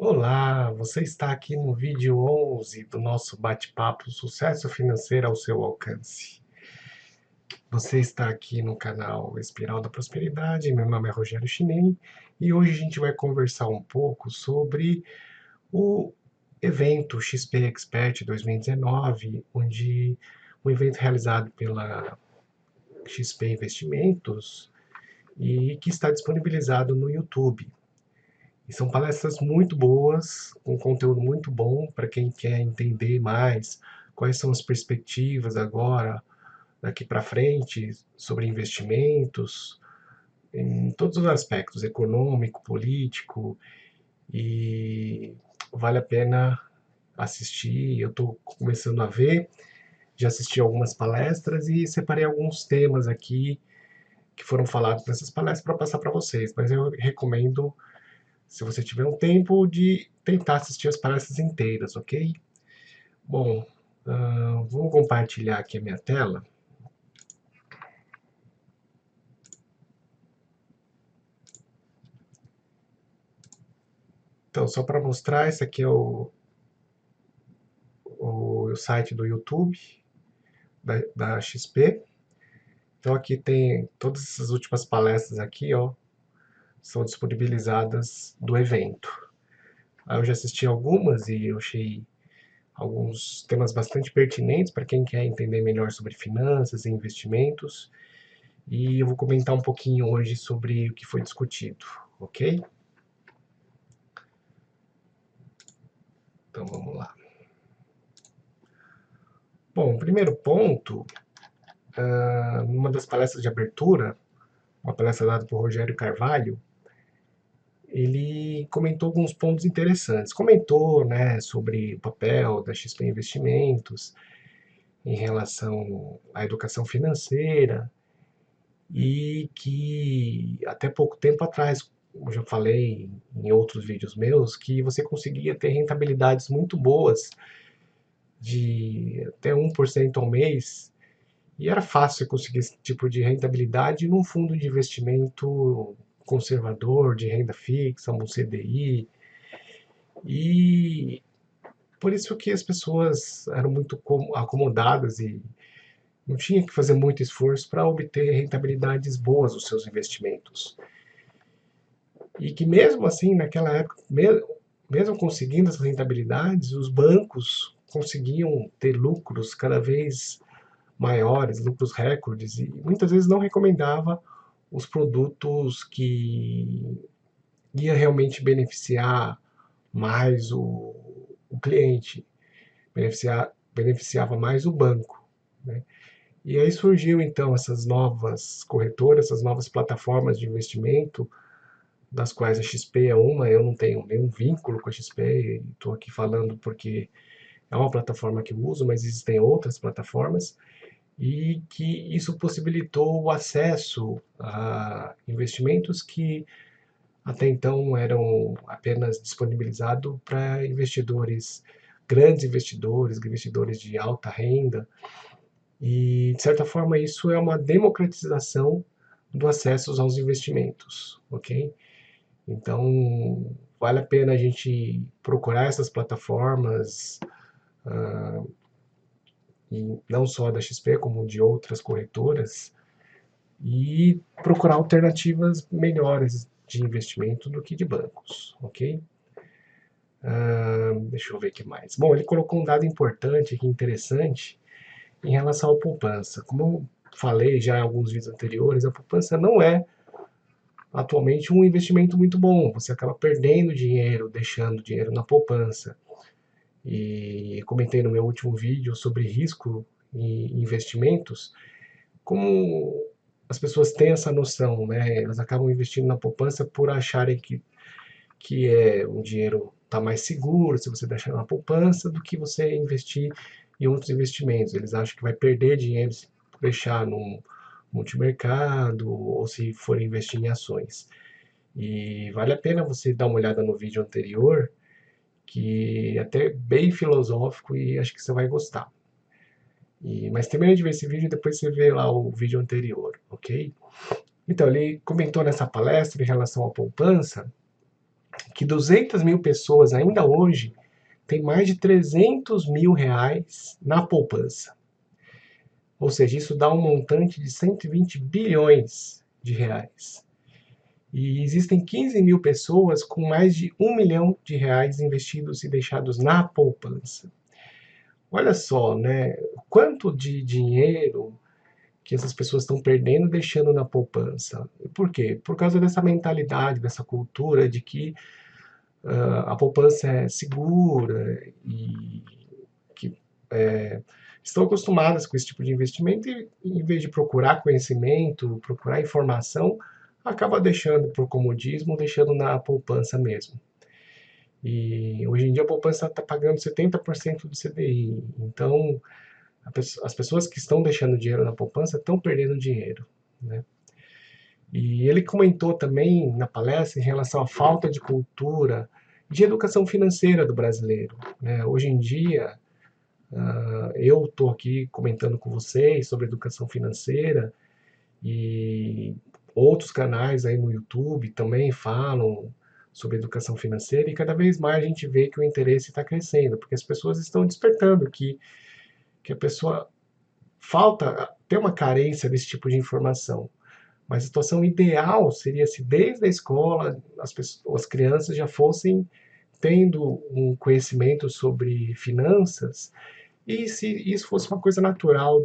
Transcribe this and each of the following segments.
Olá, você está aqui no vídeo 11 do nosso bate-papo Sucesso Financeiro ao seu alcance. Você está aqui no canal Espiral da Prosperidade, meu nome é Rogério Chinei e hoje a gente vai conversar um pouco sobre o evento XP Expert 2019, onde um evento realizado pela XP Investimentos e que está disponibilizado no YouTube. E são palestras muito boas, com conteúdo muito bom para quem quer entender mais quais são as perspectivas agora, daqui para frente, sobre investimentos, em todos os aspectos, econômico, político, e vale a pena assistir. Eu estou começando a ver, já assisti algumas palestras e separei alguns temas aqui que foram falados nessas palestras para passar para vocês, mas eu recomendo, se você tiver um tempo, de tentar assistir as palestras inteiras, ok? Bom, vou compartilhar aqui a minha tela. Então, só para mostrar, esse aqui é o site do YouTube da XP. Então, aqui tem todas essas últimas palestras aqui, ó, são disponibilizadas do evento. Aí eu já assisti algumas e eu achei alguns temas bastante pertinentes para quem quer entender melhor sobre finanças e investimentos. E eu vou comentar um pouquinho hoje sobre o que foi discutido, ok? Então vamos lá. Bom, primeiro ponto, numa das palestras de abertura, uma palestra dada por Rogério Carvalho, ele comentou alguns pontos interessantes. Comentou, né, sobre o papel da XP Investimentos em relação à educação financeira e que até pouco tempo atrás, como eu já falei em outros vídeos meus, que você conseguia ter rentabilidades muito boas de até 1% ao mês, e era fácil conseguir esse tipo de rentabilidade num fundo de investimento conservador, de renda fixa, um CDI, e por isso que as pessoas eram muito acomodadas e não tinha que fazer muito esforço para obter rentabilidades boas dos seus investimentos. E que mesmo assim, naquela época, mesmo conseguindo essas rentabilidades, os bancos conseguiam ter lucros cada vez maiores, lucros recordes, e muitas vezes não recomendava os produtos que ia realmente beneficiar mais o cliente, beneficiava mais o banco, né? E aí surgiu então essas novas corretoras, essas novas plataformas de investimento, das quais a XP é uma. Eu não tenho nenhum vínculo com a XP, estou aqui falando porque é uma plataforma que eu uso, mas existem outras plataformas, e que isso possibilitou o acesso a investimentos que até então eram apenas disponibilizados para investidores, grandes investidores, investidores de alta renda, e de certa forma isso é uma democratização do acesso aos investimentos, ok? Então vale a pena a gente procurar essas plataformas, e não só da XP, como de outras corretoras, e procurar alternativas melhores de investimento do que de bancos, ok? Deixa eu ver o que mais. Bom, ele colocou um dado importante aqui, interessante, em relação à poupança. Como eu falei já em alguns vídeos anteriores, a poupança não é atualmente um investimento muito bom. Você acaba perdendo dinheiro, deixando dinheiro na poupança. E comentei no meu último vídeo sobre risco em investimentos, como as pessoas têm essa noção, né? Elas acabam investindo na poupança por acharem que é um dinheiro está mais seguro se você deixar na poupança do que você investir em outros investimentos. Eles acham que vai perder dinheiro se deixar num multimercado ou se for investir em ações. E vale a pena você dar uma olhada no vídeo anterior, que é até bem filosófico e acho que você vai gostar. Mas termina de ver esse vídeo e depois você vê lá o vídeo anterior, ok? Então, ele comentou nessa palestra em relação à poupança que 200 mil pessoas ainda hoje têm mais de 300 mil reais na poupança. Ou seja, isso dá um montante de 120 bilhões de reais. E existem 15 mil pessoas com mais de 1 milhão de reais investidos e deixados na poupança. Olha só, né? Quanto de dinheiro que essas pessoas estão perdendo deixando na poupança. Por quê? Por causa dessa mentalidade, dessa cultura de que a poupança é segura e que estão acostumadas com esse tipo de investimento e, em vez de procurar conhecimento, procurar informação, acaba deixando por comodismo, deixando na poupança mesmo. E hoje em dia a poupança está pagando 70% do CDI. Então, as pessoas que estão deixando dinheiro na poupança estão perdendo dinheiro, né? E ele comentou também na palestra em relação à falta de cultura de educação financeira do brasileiro, né? Hoje em dia, eu estou aqui comentando com vocês sobre educação financeira e outros canais aí no YouTube também falam sobre educação financeira e cada vez mais a gente vê que o interesse está crescendo, porque as pessoas estão despertando que a pessoa falta ter uma carência desse tipo de informação. Mas a situação ideal seria se desde a escola as crianças já fossem tendo um conhecimento sobre finanças e se isso fosse uma coisa natural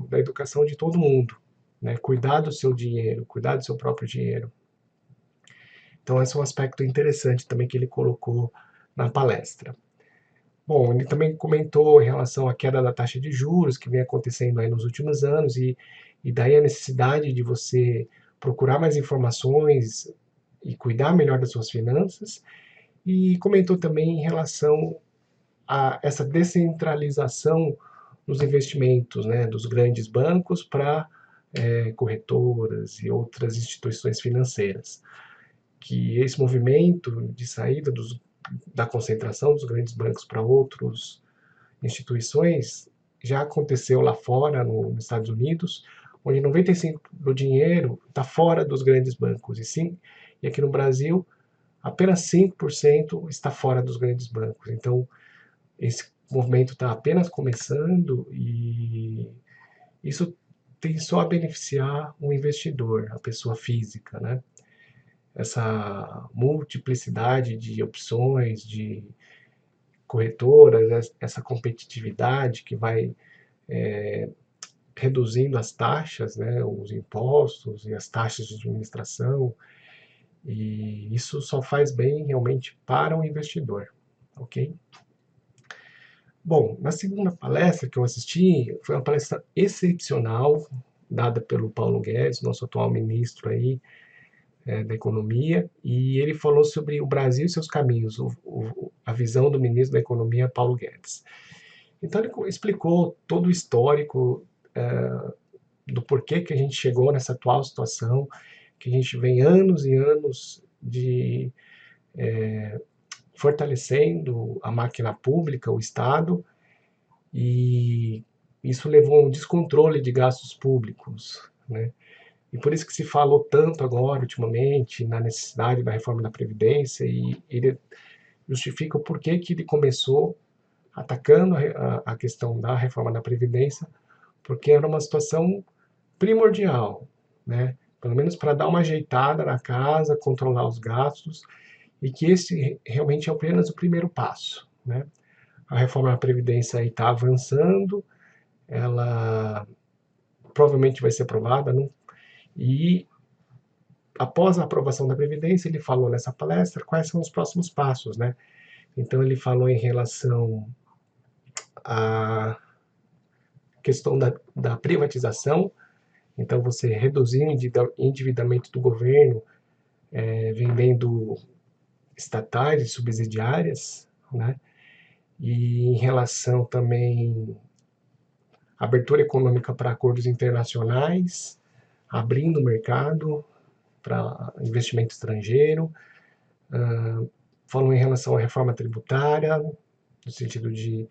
da educação de todo mundo, né? Cuidar do seu dinheiro, cuidar do seu próprio dinheiro. Então, esse é um aspecto interessante também que ele colocou na palestra. Bom, ele também comentou em relação à queda da taxa de juros que vem acontecendo aí nos últimos anos e daí a necessidade de você procurar mais informações e cuidar melhor das suas finanças. E comentou também em relação a essa descentralização nos investimentos, né, dos grandes bancos para corretoras e outras instituições financeiras. Que esse movimento de saída da concentração dos grandes bancos para outras instituições já aconteceu lá fora, nos Estados Unidos, onde 95% do dinheiro está fora dos grandes bancos. E aqui no Brasil, apenas 5% está fora dos grandes bancos. Então, esse movimento está apenas começando e isso tem só a beneficiar o investidor, a pessoa física, né? Essa multiplicidade de opções, de corretoras, essa competitividade que vai reduzindo as taxas, né, os impostos e as taxas de administração, e isso só faz bem realmente para o investidor, ok? Bom, na segunda palestra que eu assisti, foi uma palestra excepcional, dada pelo Paulo Guedes, nosso atual ministro aí, da Economia, e ele falou sobre o Brasil e seus caminhos, a visão do ministro da Economia, Paulo Guedes. Então ele explicou todo o histórico do porquê que a gente chegou nessa atual situação, que a gente vem anos e anos de fortalecendo a máquina pública, o Estado, e isso levou a um descontrole de gastos públicos, né? E por isso que se falou tanto agora, ultimamente, na necessidade da reforma da Previdência, e ele justifica o porquê que ele começou atacando a questão da reforma da Previdência, porque era uma situação primordial, né? Pelo menos para dar uma ajeitada na casa, controlar os gastos, e que esse realmente é apenas o primeiro passo, né? A reforma da Previdência está avançando, ela provavelmente vai ser aprovada, né? E após a aprovação da Previdência, ele falou nessa palestra quais são os próximos passos, né? Então ele falou em relação à questão da privatização, então você reduzir o endividamento do governo, vendendo estatais e subsidiárias, né? E em relação também à abertura econômica para acordos internacionais, abrindo o mercado para investimento estrangeiro, falou em relação à reforma tributária, no sentido de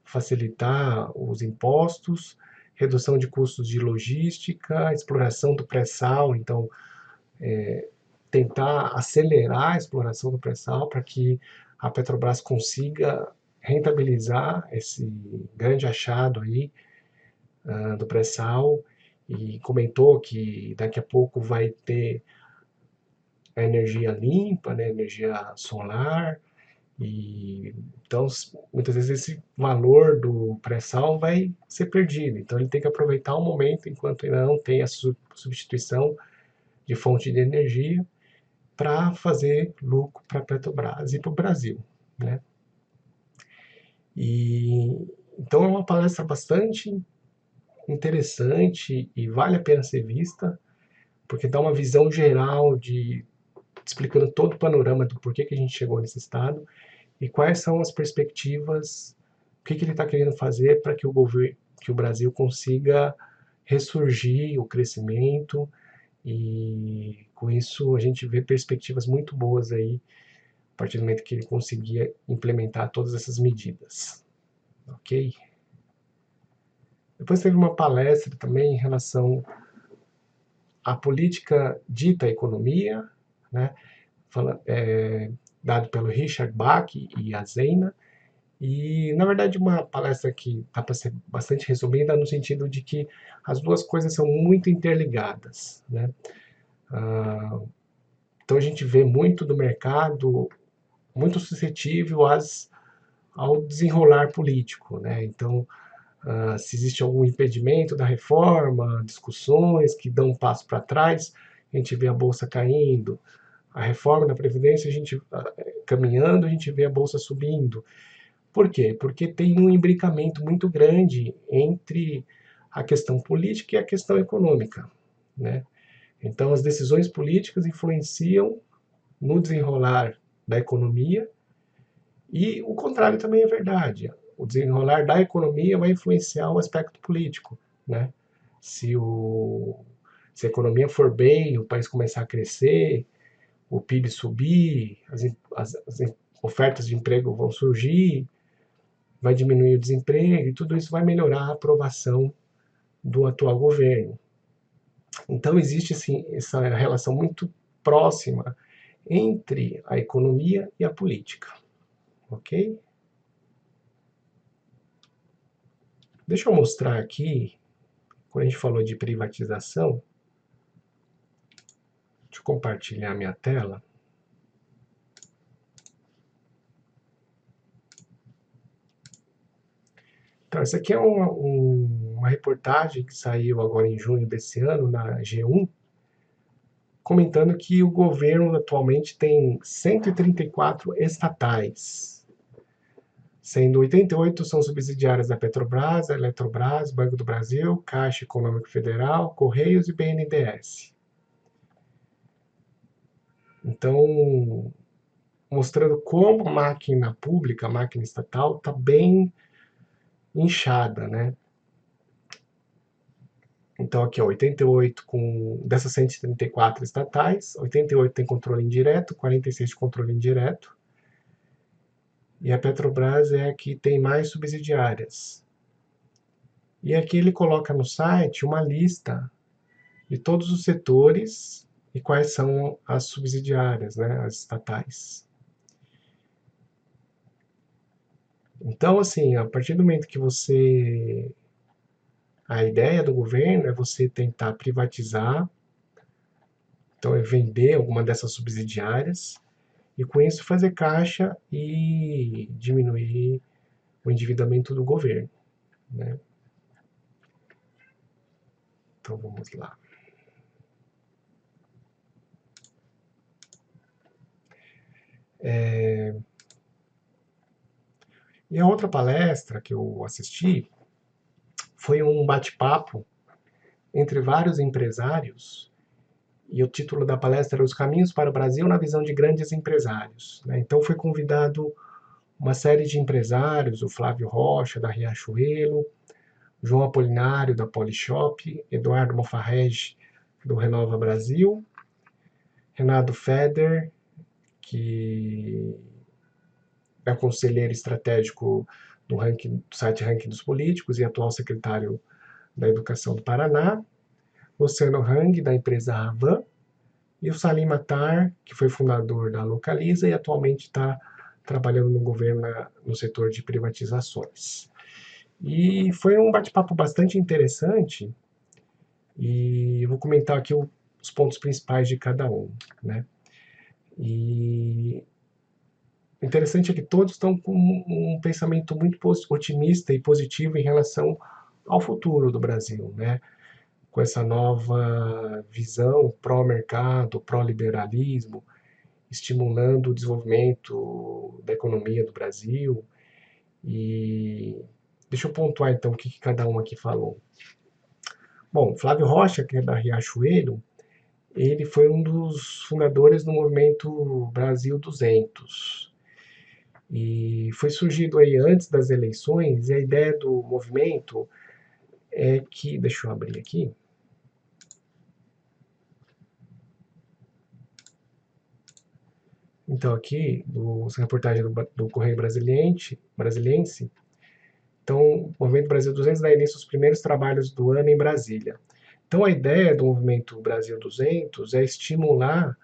facilitar os impostos, redução de custos de logística, exploração do pré-sal, então tentar acelerar a exploração do pré-sal para que a Petrobras consiga rentabilizar esse grande achado aí do pré-sal, e comentou que daqui a pouco vai ter a energia limpa, né, energia solar, e então muitas vezes esse valor do pré-sal vai ser perdido. Então ele tem que aproveitar o momento enquanto ainda não tem a substituição de fonte de energia para fazer lucro para a Petrobras e para o Brasil, né? E então é uma palestra bastante interessante e vale a pena ser vista, porque dá uma visão geral de explicando todo o panorama do porquê que a gente chegou nesse estado e quais são as perspectivas, o que, que ele está querendo fazer para que que o Brasil consiga ressurgir o crescimento, e com isso a gente vê perspectivas muito boas aí a partir do momento que ele conseguia implementar todas essas medidas, ok? Depois teve uma palestra também em relação à política dita economia, né? Dado pelo Richard Bach e a Zena, e na verdade uma palestra que dá para ser bastante resumida no sentido de que as duas coisas são muito interligadas, né? Então a gente vê muito do mercado muito suscetível ao desenrolar político, né? Então, se existe algum impedimento da reforma, discussões que dão um passo para trás, a gente vê a bolsa caindo. A reforma da Previdência, a gente caminhando, a gente vê a bolsa subindo. Por quê? Porque tem um imbricamento muito grande entre a questão política e a questão econômica, né? Então, as decisões políticas influenciam no desenrolar da economia, e o contrário também é verdade. O desenrolar da economia vai influenciar o aspecto político, né? Se, o, se a economia for bem, o país começar a crescer, o PIB subir, as ofertas de emprego vão surgir, vai diminuir o desemprego, e tudo isso vai melhorar a aprovação do atual governo. Então existe assim, essa relação muito próxima entre a economia e a política, ok? Deixa eu mostrar aqui, quando a gente falou de privatização, deixa eu compartilhar minha tela. Então, essa aqui é uma reportagem que saiu agora em junho desse ano, na G1, comentando que o governo atualmente tem 134 estatais, sendo 88 são subsidiárias da Petrobras, Eletrobras, Banco do Brasil, Caixa Econômica Federal, Correios e BNDES. Então, mostrando como a máquina pública, a máquina estatal, está bem inchada, né? Então, aqui, ó, 88 dessas 134 estatais, 88 tem controle indireto, 46 de controle indireto, e a Petrobras é a que tem mais subsidiárias. E aqui ele coloca no site uma lista de todos os setores e quais são as subsidiárias, né, as estatais. Então, assim, a partir do momento que você... A ideia do governo é você tentar privatizar, então é vender alguma dessas subsidiárias, e com isso fazer caixa e diminuir o endividamento do governo, né? Então vamos lá. E a outra palestra que eu assisti foi um bate-papo entre vários empresários, e o título da palestra era Os Caminhos para o Brasil na Visão de Grandes Empresários, né? Então foi convidado uma série de empresários, o Flávio Rocha, da Riachuelo, João Apolinário, da Polishop, Eduardo Mofarrege, do Renova Brasil, Renato Feder, que é conselheiro estratégico do site Ranking dos Políticos e atual secretário da Educação do Paraná, Luciano Hang, da empresa Avan, e o Salim Matar, que foi fundador da Localiza e atualmente está trabalhando no governo no setor de privatizações. E foi um bate-papo bastante interessante e eu vou comentar aqui os pontos principais de cada um, né? E o interessante é que todos estão com um pensamento muito otimista e positivo em relação ao futuro do Brasil, né? Com essa nova visão pró-mercado, pró-liberalismo, estimulando o desenvolvimento da economia do Brasil. E deixa eu pontuar então o que cada um aqui falou. Bom, Flávio Rocha, que é da Riachuelo, ele foi um dos fundadores do movimento Brasil 200. E foi surgido aí antes das eleições, e a ideia do movimento é que, deixa eu abrir aqui. Então, aqui, essa reportagem do Correio Brasiliense. Então, o Movimento Brasil 200 dá início aos primeiros trabalhos do ano em Brasília. Então, a ideia do Movimento Brasil 200 é estimular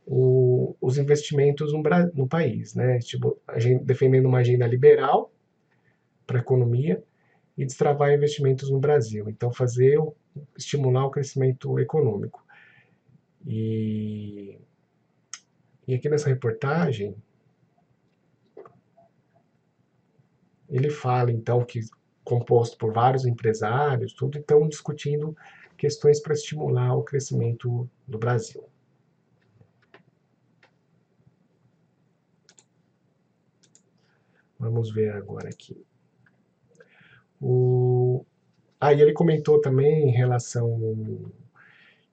os investimentos no país, né? Defendendo uma agenda liberal para a economia e destravar investimentos no Brasil. Então, estimular o crescimento econômico. E, e aqui nessa reportagem, ele fala, então, que composto por vários empresários, tudo, estão discutindo questões para estimular o crescimento do Brasil. Vamos ver agora aqui. Aí ele comentou também em relação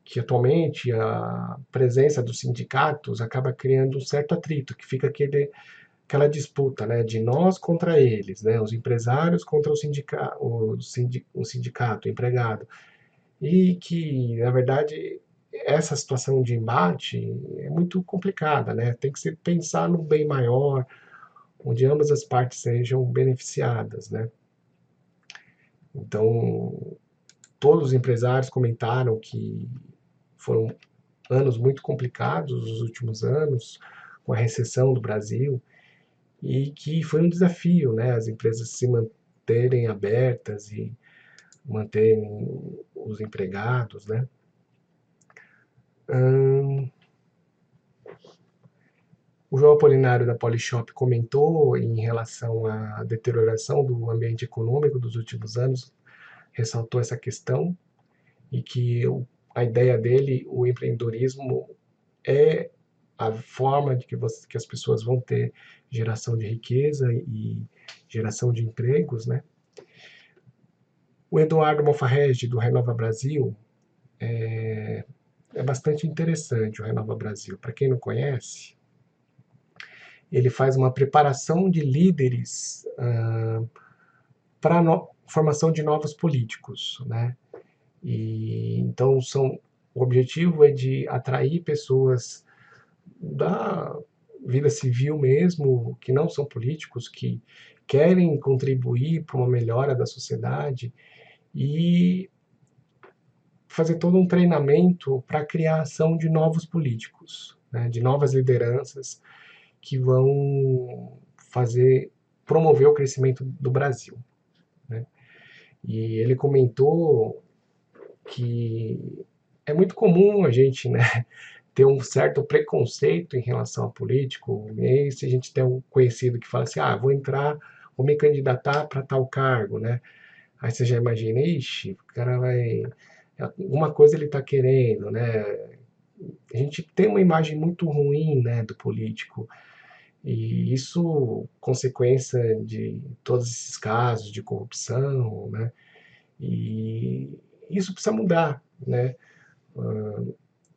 que atualmente a presença dos sindicatos acaba criando um certo atrito, que fica aquela disputa, né, de nós contra eles, né, os empresários contra o sindicato, o empregado, e que, na verdade, essa situação de embate é muito complicada, né, tem que se pensar no bem maior, onde ambas as partes sejam beneficiadas, né. Então, todos os empresários comentaram que foram anos muito complicados, os últimos anos, com a recessão do Brasil, e que foi um desafio, né, as empresas se manterem abertas e manterem os empregados, né. O João Apolinário da Polishop comentou em relação à deterioração do ambiente econômico dos últimos anos, ressaltou essa questão e que a ideia dele, o empreendedorismo é a forma de que as pessoas vão ter geração de riqueza e geração de empregos, né? O Eduardo Mofarrege, do Renova Brasil, é bastante interessante o Renova Brasil. Para quem não conhece, ele faz uma preparação de líderes para a formação de novos políticos, né? E então o objetivo é de atrair pessoas da vida civil mesmo, que não são políticos, que querem contribuir para uma melhora da sociedade e fazer todo um treinamento para a criação de novos políticos, né, de novas lideranças que vão promover o crescimento do Brasil, né? E ele comentou que é muito comum a gente, né, ter um certo preconceito em relação a político. E aí, se a gente tem um conhecido que fala assim, vou me candidatar para tal cargo, né? Aí você já imagina, ixi, o cara vai. Alguma coisa ele está querendo, né? A gente tem uma imagem muito ruim, né, do político. E isso, consequência de todos esses casos de corrupção, né? E isso precisa mudar, né?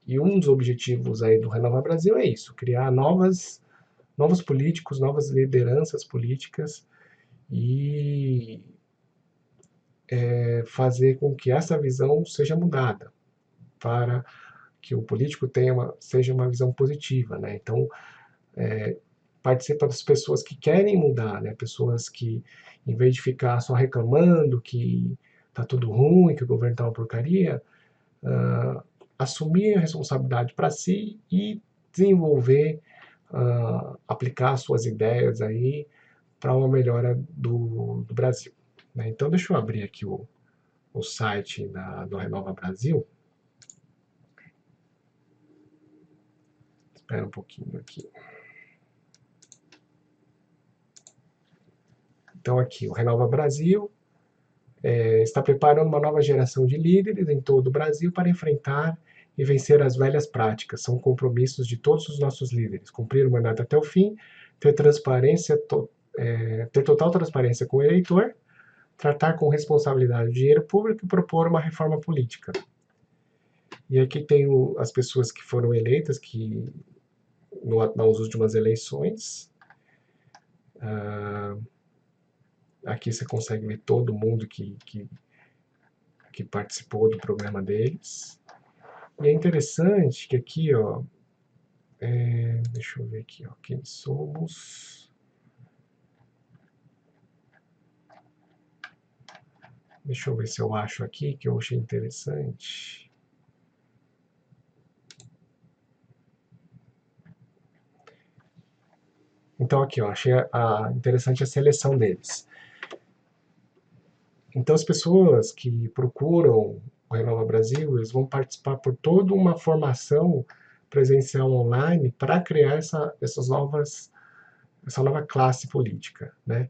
E um dos objetivos aí do Renova Brasil é isso, criar novos políticos, novas lideranças políticas e fazer com que essa visão seja mudada para que o político seja uma visão positiva, né? Então, participa das pessoas que querem mudar, né? Pessoas que, em vez de ficar só reclamando que tá tudo ruim, que o governo tá uma porcaria, assumir a responsabilidade para si e desenvolver, aplicar suas ideias aí para uma melhora do Brasil, né? Então, deixa eu abrir aqui o site do Renova Brasil. Espera um pouquinho aqui. Então, aqui, o Renova Brasil está preparando uma nova geração de líderes em todo o Brasil para enfrentar e vencer as velhas práticas. São compromissos de todos os nossos líderes. Cumprir o mandato até o fim, ter total transparência com o eleitor, tratar com responsabilidade o dinheiro público e propor uma reforma política. E aqui tem as pessoas que foram eleitas nas últimas eleições. Aqui você consegue ver todo mundo que participou do programa deles. E é interessante que aqui, ó, deixa eu ver aqui, ó, quem somos. Deixa eu ver se eu acho aqui, que eu achei interessante. Então aqui, ó, achei interessante a seleção deles. Então as pessoas que procuram o Renova Brasil, eles vão participar por toda uma formação presencial online para criar essa nova classe política, né?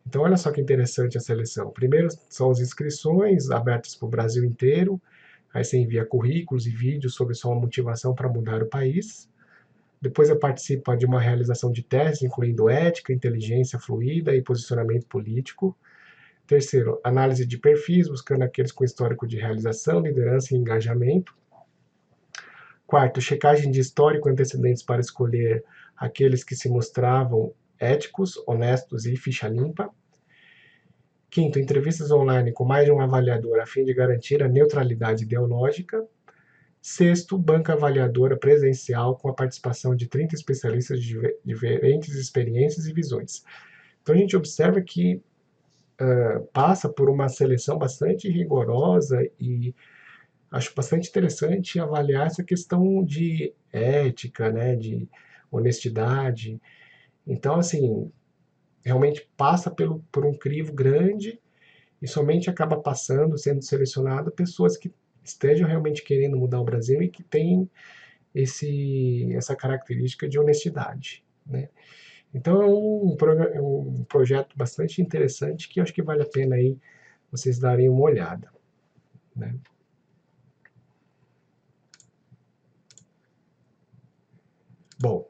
Então, olha só que interessante a seleção. Primeiro são as inscrições abertas para o Brasil inteiro, aí você envia currículos e vídeos sobre sua motivação para mudar o país. Depois você participa de uma realização de testes, incluindo ética, inteligência fluida e posicionamento político. Terceiro, análise de perfis, buscando aqueles com histórico de realização, liderança e engajamento. Quarto, checagem de histórico e antecedentes para escolher aqueles que se mostravam éticos, honestos e ficha limpa. Quinto, entrevistas online com mais de um avaliador a fim de garantir a neutralidade ideológica. Sexto, banca avaliadora presencial com a participação de 30 especialistas de diferentes experiências e visões. Então a gente observa que passa por uma seleção bastante rigorosa e acho bastante interessante avaliar essa questão de ética, né, de honestidade. Então, assim, realmente passa por um crivo grande e somente acaba passando, sendo selecionado pessoas que estejam realmente querendo mudar o Brasil e que têm essa característica de honestidade, né? Então é um projeto bastante interessante que eu acho que vale a pena aí vocês darem uma olhada, né? Bom,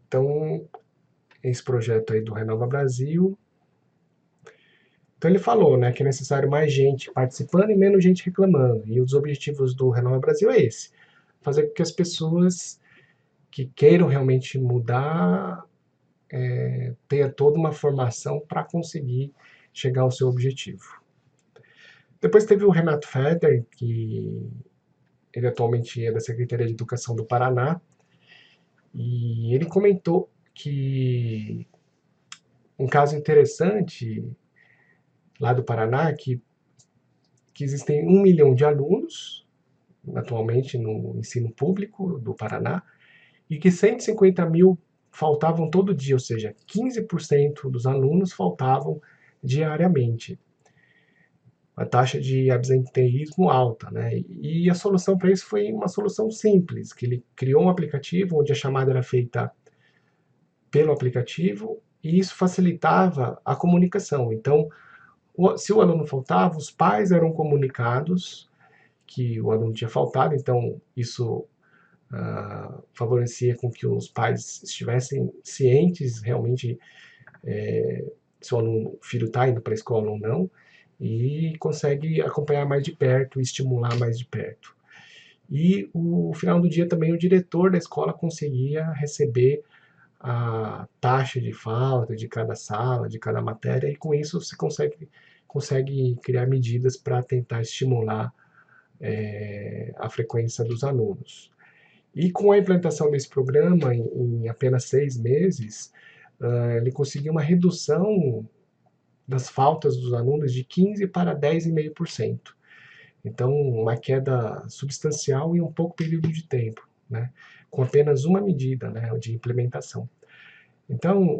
então esse projeto aí do Renova Brasil. Então ele falou, né, que é necessário mais gente participando e menos gente reclamando. E os objetivos do Renova Brasil é esse: fazer com que as pessoas que queiram realmente mudar tenha toda uma formação para conseguir chegar ao seu objetivo. Depois teve o Renato Feder, que ele atualmente é da Secretaria de Educação do Paraná, e ele comentou que um caso interessante lá do Paraná, que existem 1 milhão de alunos atualmente no ensino público do Paraná, e que 150 mil faltavam todo dia, ou seja, 15% dos alunos faltavam diariamente. A taxa de absenteísmo alta, né? E a solução para isso foi uma solução simples, que ele criou um aplicativo onde a chamada era feita pelo aplicativo e isso facilitava a comunicação. Então, se o aluno faltava, os pais eram comunicados que o aluno tinha faltado, então isso favorecia com que os pais estivessem cientes realmente se o filho está indo para a escola ou não, e consegue acompanhar mais de perto, estimular mais de perto. E no final do dia também o diretor da escola conseguia receber a taxa de falta de cada sala, de cada matéria, e com isso você consegue criar medidas para tentar estimular a frequência dos alunos. E com a implantação desse programa, em apenas 6 meses, ele conseguiu uma redução das faltas dos alunos de 15% para 10,5%. Então, uma queda substancial em um pouco período de tempo, né? Com apenas uma medida, né, de implementação. Então,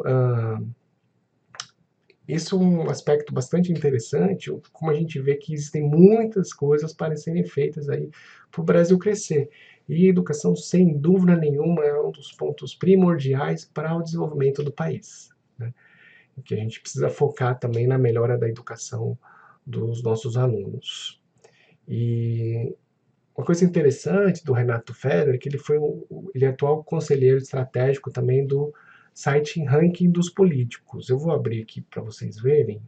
isso é um aspecto bastante interessante, como a gente vê que existem muitas coisas para serem feitas aí para o Brasil crescer. E educação, sem dúvida nenhuma, é um dos pontos primordiais para o desenvolvimento do país, né? Que a gente precisa focar também na melhora da educação dos nossos alunos. E uma coisa interessante do Renato Feder é que ele é atual conselheiro estratégico também do site Ranking dos Políticos. Eu vou abrir aqui para vocês verem.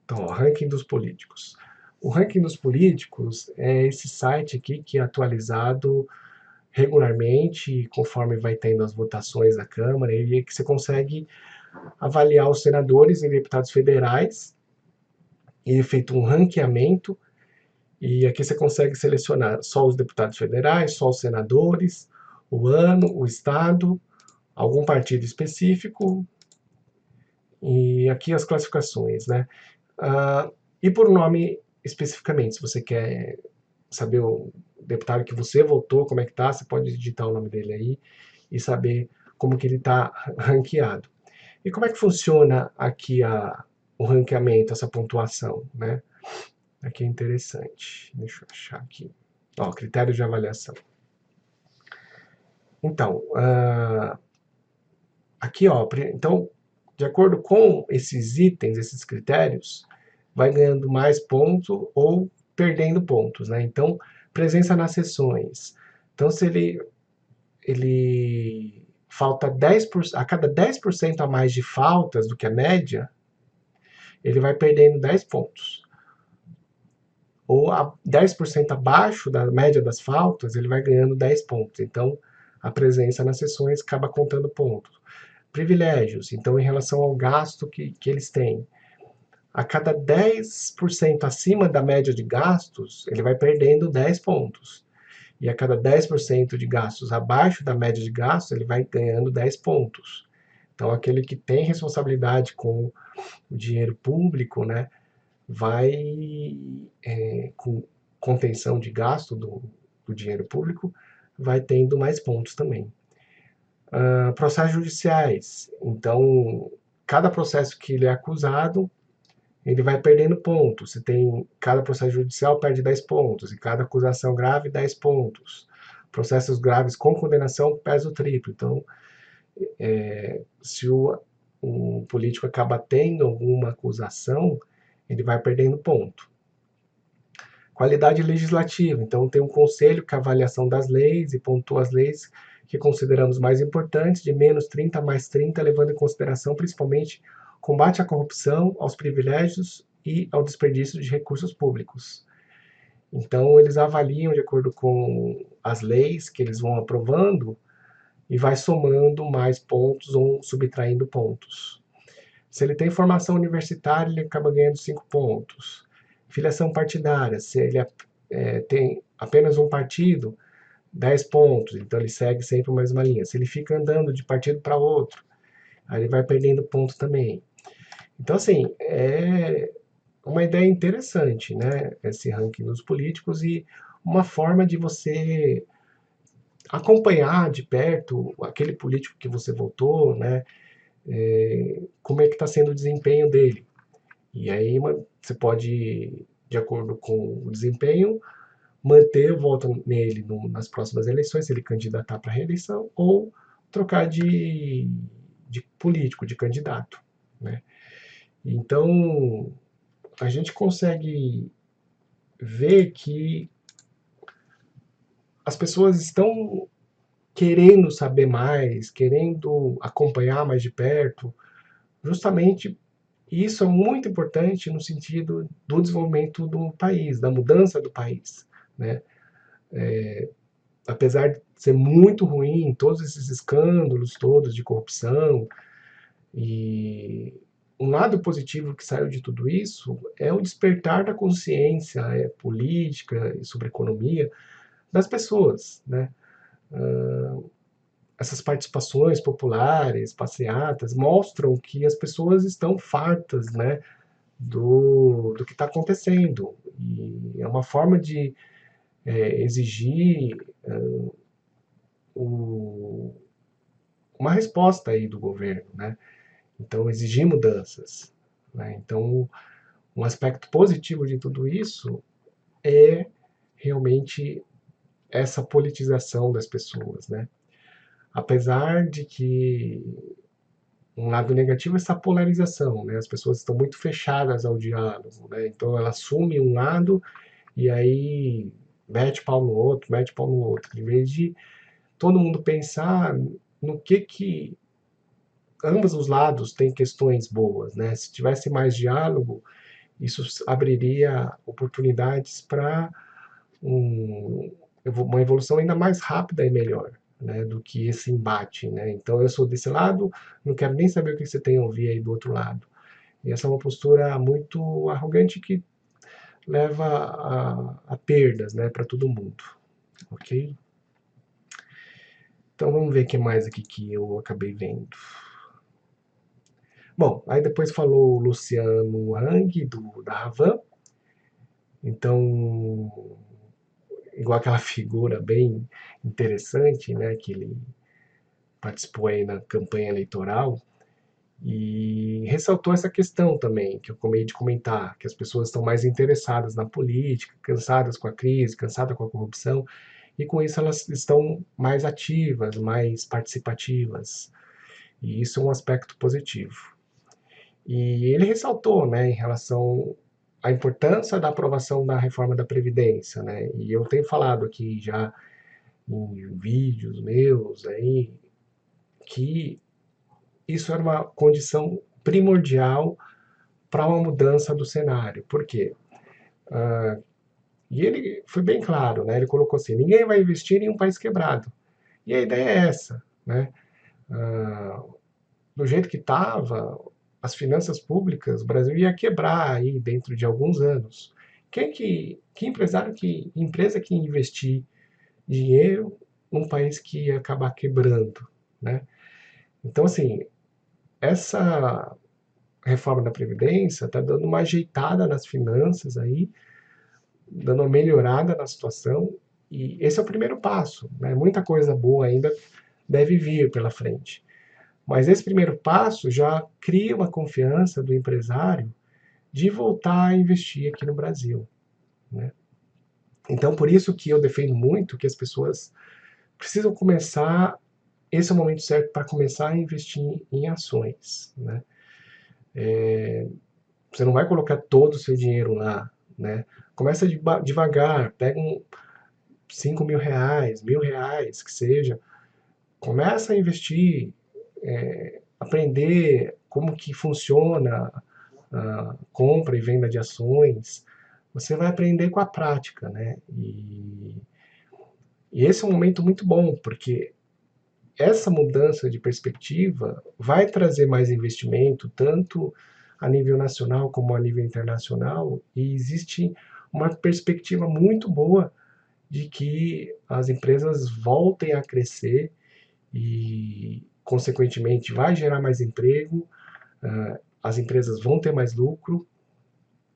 Então, ó, Ranking dos Políticos. O Ranking dos Políticos é esse site aqui que é atualizado regularmente, conforme vai tendo as votações da Câmara, e é que você consegue avaliar os senadores e deputados federais, e é feito um ranqueamento, e aqui você consegue selecionar só os deputados federais, só os senadores, o ano, o estado, algum partido específico, e aqui as classificações, né? E por nome especificamente, se você quer saber o deputado que você votou, como é que tá, você pode digitar o nome dele aí e saber como que ele está ranqueado. E como é que funciona aqui o ranqueamento, essa pontuação, né? Aqui é interessante. Deixa eu achar aqui. Ó, critério de avaliação. Então, aqui, ó, então, de acordo com esses itens, esses critérios, vai ganhando mais pontos ou perdendo pontos, né? Então, presença nas sessões. Então, se ele falta 10%, a cada 10% a mais de faltas do que a média, ele vai perdendo 10 pontos. Ou a 10% abaixo da média das faltas, ele vai ganhando 10 pontos. Então, a presença nas sessões acaba contando pontos. Privilégios, então, em relação ao gasto que eles têm. A cada 10% acima da média de gastos, ele vai perdendo 10 pontos. E a cada 10% de gastos abaixo da média de gastos, ele vai ganhando 10 pontos. Então, aquele que tem responsabilidade com o dinheiro público, né, vai, com contenção de gasto do dinheiro público, vai tendo mais pontos também. Processos judiciais. Então, cada processo que ele é acusado, ele vai perdendo pontos. Você tem, cada processo judicial perde 10 pontos, e cada acusação grave, 10 pontos. Processos graves com condenação pesa o triplo. Então, se o político acaba tendo alguma acusação, ele vai perdendo ponto. Qualidade legislativa. Então, tem um conselho que é a avaliação das leis e pontua as leis que consideramos mais importantes, de menos 30 a mais 30, levando em consideração principalmente combate à corrupção, aos privilégios e ao desperdício de recursos públicos. Então, eles avaliam de acordo com as leis que eles vão aprovando e vai somando mais pontos ou subtraindo pontos. Se ele tem formação universitária, ele acaba ganhando 5 pontos. Filiação partidária, se ele tem apenas um partido, 10 pontos, então ele segue sempre a mesma linha. Se ele fica andando de partido para outro, aí ele vai perdendo ponto também. Então, assim, é uma ideia interessante, né? Esse ranking dos políticos e uma forma de você acompanhar de perto aquele político que você votou, né? Como é que está sendo o desempenho dele. E aí você pode, de acordo com o desempenho, manter o voto nele nas próximas eleições, se ele candidatar para a reeleição, ou trocar de político, de candidato, né? Então, a gente consegue ver que as pessoas estão querendo saber mais, querendo acompanhar mais de perto, justamente isso é muito importante no sentido do desenvolvimento do país, da mudança do país, né? Apesar de ser muito ruim, todos esses escândalos todos de corrupção, e um lado positivo que saiu de tudo isso é o despertar da consciência política e sobre economia das pessoas, né? essas participações populares, passeatas, mostram que as pessoas estão fartas, né, do que está acontecendo. E é uma forma de exigir o, uma resposta aí do governo, né? Então, exigir mudanças, né? Então, um aspecto positivo de tudo isso é realmente essa politização das pessoas, né? Apesar de que um lado negativo é essa polarização, né? As pessoas estão muito fechadas ao diálogo, né? Então ela assume um lado e aí mete pau no outro, mete pau no outro, em vez de todo mundo pensar no que ambos os lados têm questões boas, né? Se tivesse mais diálogo, isso abriria oportunidades para uma evolução ainda mais rápida e melhor, né, do que esse embate, né? Então eu sou desse lado, não quero nem saber o que você tem a ouvir aí do outro lado. E essa é uma postura muito arrogante que leva a perdas, né, para todo mundo, ok? Então vamos ver o que mais aqui que eu acabei vendo. Bom, aí depois falou o Luciano Hang, da Ravan. Então, igual aquela figura bem interessante, né, que ele participou aí na campanha eleitoral, e ressaltou essa questão também, que eu acabei de comentar, que as pessoas estão mais interessadas na política, cansadas com a crise, cansadas com a corrupção, e com isso elas estão mais ativas, mais participativas. E isso é um aspecto positivo. E ele ressaltou, né, em relação à importância da aprovação da reforma da Previdência, né? E eu tenho falado aqui já em vídeos meus aí que isso era uma condição primordial para uma mudança do cenário. Por quê? E ele foi bem claro, né? Ele colocou assim: ninguém vai investir em um país quebrado. E a ideia é essa, né? Do jeito que estava, as finanças públicas, o Brasil ia quebrar aí dentro de alguns anos. Que empresário, que empresa que investir dinheiro num país que ia acabar quebrando, né? Então, assim, essa reforma da Previdência está dando uma ajeitada nas finanças aí, dando uma melhorada na situação, e esse é o primeiro passo, né? Muita coisa boa ainda deve vir pela frente. Mas esse primeiro passo já cria uma confiança do empresário de voltar a investir aqui no Brasil, né? Então, por isso que eu defendo muito que as pessoas precisam começar, esse é o momento certo para começar a investir em ações, né? Você não vai colocar todo o seu dinheiro lá, né? Começa devagar, pega 5 mil reais, 1.000 reais, que seja, começa a investir, aprender como que funciona a compra e venda de ações, você vai aprender com a prática, né? E esse é um momento muito bom, porque essa mudança de perspectiva vai trazer mais investimento, tanto a nível nacional como a nível internacional, e existe uma perspectiva muito boa de que as empresas voltem a crescer e, consequentemente, vai gerar mais emprego, as empresas vão ter mais lucro,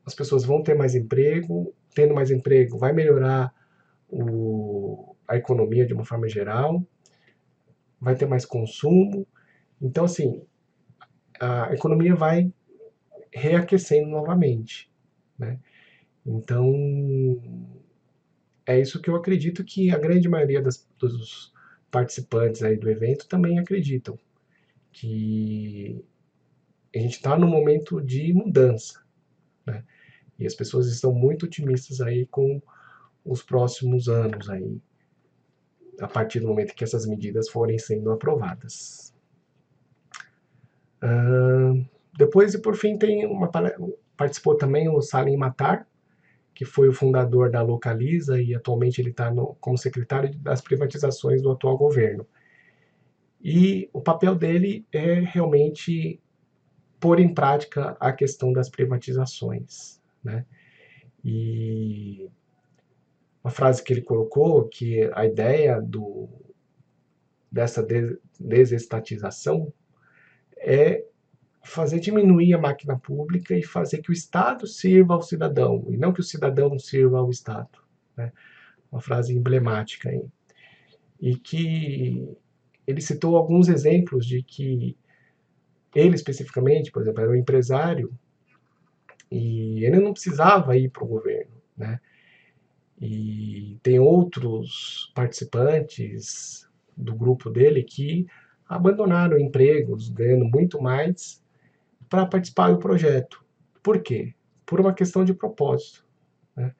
as pessoas vão ter mais emprego, tendo mais emprego vai melhorar a economia de uma forma geral, vai ter mais consumo. Então, assim, a economia vai reaquecendo novamente, né? Então, é isso que eu acredito que a grande maioria dos participantes aí do evento também acreditam, que a gente está num momento de mudança, né? E as pessoas estão muito otimistas aí com os próximos anos aí, a partir do momento que essas medidas forem sendo aprovadas. Depois, e por fim, participou também o Salim Matar, que foi o fundador da Localiza e atualmente ele está como secretário das privatizações do atual governo. E o papel dele é realmente pôr em prática a questão das privatizações, né? E uma frase que ele colocou, que a ideia dessa desestatização é fazer diminuir a máquina pública e fazer que o Estado sirva ao cidadão, e não que o cidadão sirva ao Estado. Né? Uma frase emblemática aí. E que ele citou alguns exemplos de que ele especificamente, por exemplo, era um empresário e ele não precisava ir para o governo, né? E tem outros participantes do grupo dele que abandonaram empregos, ganhando muito mais, para participar do projeto. Por quê? Por uma questão de propósito. Né?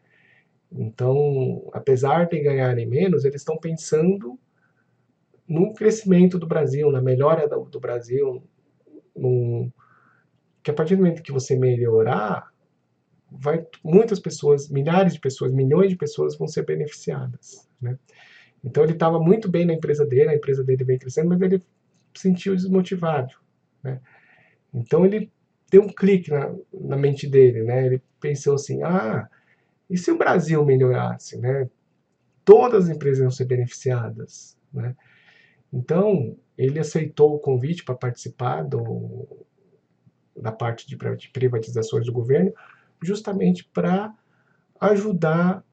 Então, apesar de ganharem menos, eles estão pensando no crescimento do Brasil, na melhora do Brasil, que a partir do momento que você melhorar, muitas pessoas, milhares de pessoas, milhões de pessoas vão ser beneficiadas. Né? Então ele estava muito bem na empresa dele, a empresa dele vem crescendo, mas ele se sentiu desmotivado. Né? Então ele deu um clique na mente dele, né? Ele pensou assim, e se o Brasil melhorasse, né? Todas as empresas iam ser beneficiadas, né? Então ele aceitou o convite para participar da parte de privatizações do governo, justamente para ajudar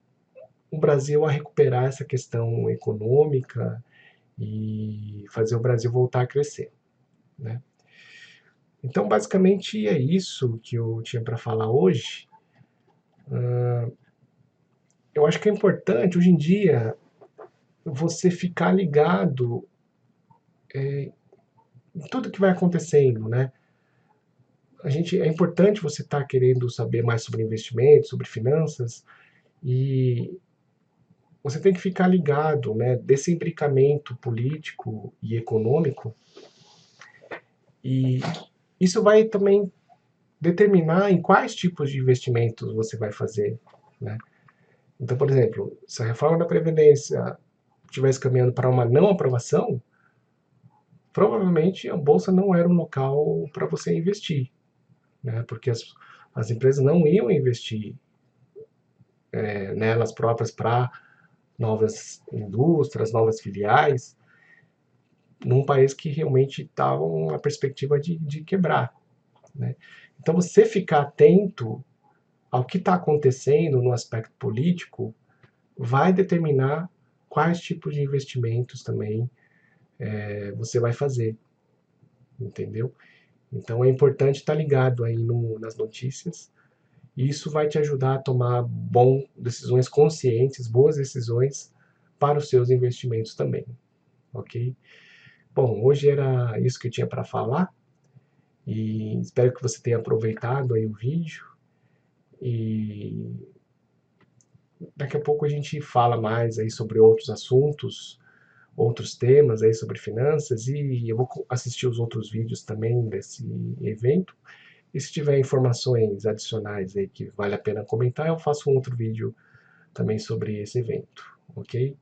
o Brasil a recuperar essa questão econômica e fazer o Brasil voltar a crescer. Né? Então, basicamente, é isso que eu tinha para falar hoje. Eu acho que é importante, hoje em dia, você ficar ligado em tudo que vai acontecendo, né? É importante você estar querendo saber mais sobre investimentos, sobre finanças, e você tem que ficar ligado, né, desse imbricamento político e econômico, e isso vai também determinar em quais tipos de investimentos você vai fazer, né? Então, por exemplo, se a reforma da Previdência estivesse caminhando para uma não aprovação, provavelmente a Bolsa não era um local para você investir, né? Porque as empresas não iam investir nelas próprias para novas indústrias, novas filiais, num país que realmente estava uma perspectiva de quebrar. Né? Então, você ficar atento ao que está acontecendo no aspecto político vai determinar quais tipos de investimentos também você vai fazer, entendeu? Então é importante estar ligado aí nas notícias, e isso vai te ajudar a tomar decisões conscientes, boas decisões para os seus investimentos também, ok? Bom, hoje era isso que eu tinha para falar, e espero que você tenha aproveitado aí o vídeo, e daqui a pouco a gente fala mais aí sobre outros assuntos, outros temas aí sobre finanças, e eu vou assistir os outros vídeos também desse evento. E se tiver informações adicionais aí que vale a pena comentar, eu faço um outro vídeo também sobre esse evento, ok?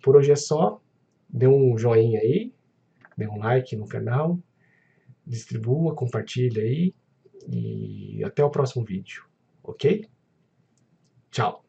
Por hoje é só. Dê um joinha aí, dê um like no canal, distribua, compartilha aí e até o próximo vídeo, ok? Tchau!